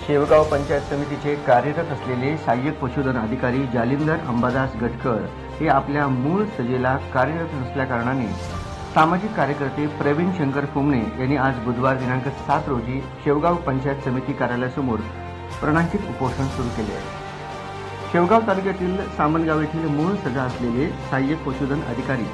शेवगाव पंचायत समितीचे कार्यरत असलेले सहाय्यक पशुधन अधिकारी जालिंदर अंबादास गटकर हे आपल्या मूळ सजेला कार्यरत नसल्याकारणाने सामाजिक कार्यकर्ते प्रवीण शंकर फुमणे यांनी आज बुधवार दिनांक 7 रोजी शेवगाव पंचायत समिती कार्यालयासमोर प्राणांतिक उपोषण सुरू केले आहे। शेवगाव तालुक्यातील सामनगाव येथील मूळ सजा असलेले सहाय्यक पशुधन अधिकारी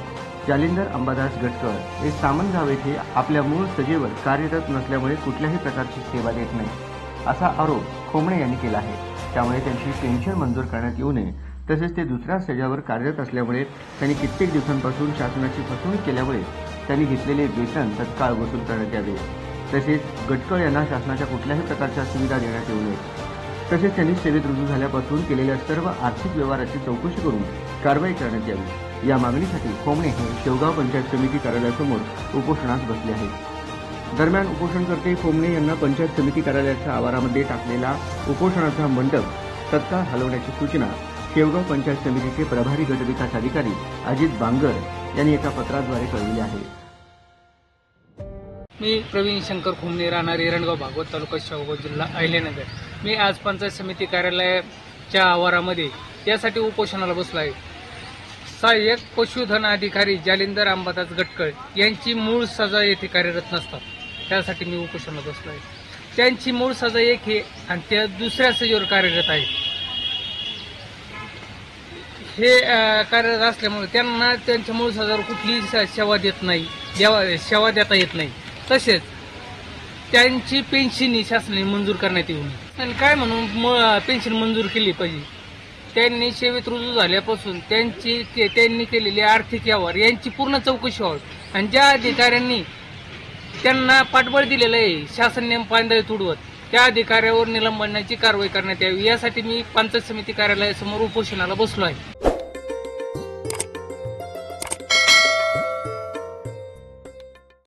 जालिंदर अंबादास गटकर हे सामनगाव येथे आपल्या मूळ सजेवर कार्यरत नसल्यामुळे कुठल्याही प्रकारची सेवा देत नाही असा आरोप खोमणे यांनी केला आहे। त्यामुळे त्यांची पेन्शन मंजूर करण्यात येऊ नये तसेच ते दुसऱ्या सजावर कार्यरत असल्यामुळे त्यांनी कित्येक दिवसांपासून शासनाची फसवणूक केल्यामुळे त्यांनी घेतलेले वेतन तत्काळ वसूल करण्यात यावे। तसेच गटकर यांना शासनाच्या कुठल्याही प्रकारच्या सुविधा देण्यात येऊ नये। तसेच त्यांनी सेवेत रुजू झाल्यापासून केलेल्या सर्व आर्थिक व्यवहाराची चौकशी करून कारवाई करण्यात यावी। या मागणीसाठी खोमणे हे शेवगाव पंचायत समिती कार्यालयासमोर उपोषणास बसले आहेत। दरम्यान उपोषणकर्ते खोमणे यांना पंचायत समिती कार्यालयाच्या आवारामध्ये टाकलेला उपोषणाचा मंडप तत्काळ हलवण्याची सूचना शेवगाव पंचायत समितीचे प्रभारी गट विकास अधिकारी अजित बांगर यांनी एका पत्राद्वारे कळविले आहे। मी प्रवीण शंकर खोमणे, राहणार एरणगाव, भागवत तालुका, शेवगाव जिल्हा, अहिल्यानगर। मी आज पंचायत समिती कार्यालयाच्या आवारामध्ये यासाठी उपोषणाला बसलो आहे। सहाय्यक पशुधन अधिकारी जालिंदर अंबादास गटकर यांची मूळ सजा येथे कार्यरत नसतात, त्यासाठी मी उपोषणाला बसलो आहे। त्यांची मूळ सजा एक आहे आणि त्या दुसऱ्या सजेवर कार्यरत आहेत। हे कार्यरत असल्यामुळे त्यांना त्यांच्या मूळ सजावर कुठलीही सेवा देत नाही, सेवा देता येत नाही। तसेच त्यांची पेन्शन शासनाने मंजूर करण्यात येऊ नये आणि काय म्हणून पेन्शन मंजूर केली पाहिजे। त्यांनी सेवेत रुजू झाल्यापासून त्यांनी केलेले आर्थिक व्यवहार यांची पूर्ण चौकशी व्हावी आणि ज्या अधिकाऱ्यांनी त्यांना पाठबळ दिलेलं आहे शासन नियम पायंदळी तुडवत त्या अधिकाऱ्यावर निलंबनाची कारवाई करण्यात यावी, यासाठी मी पंचायत समिती कार्यालयासमोर उपोषणाला बसलो आहे।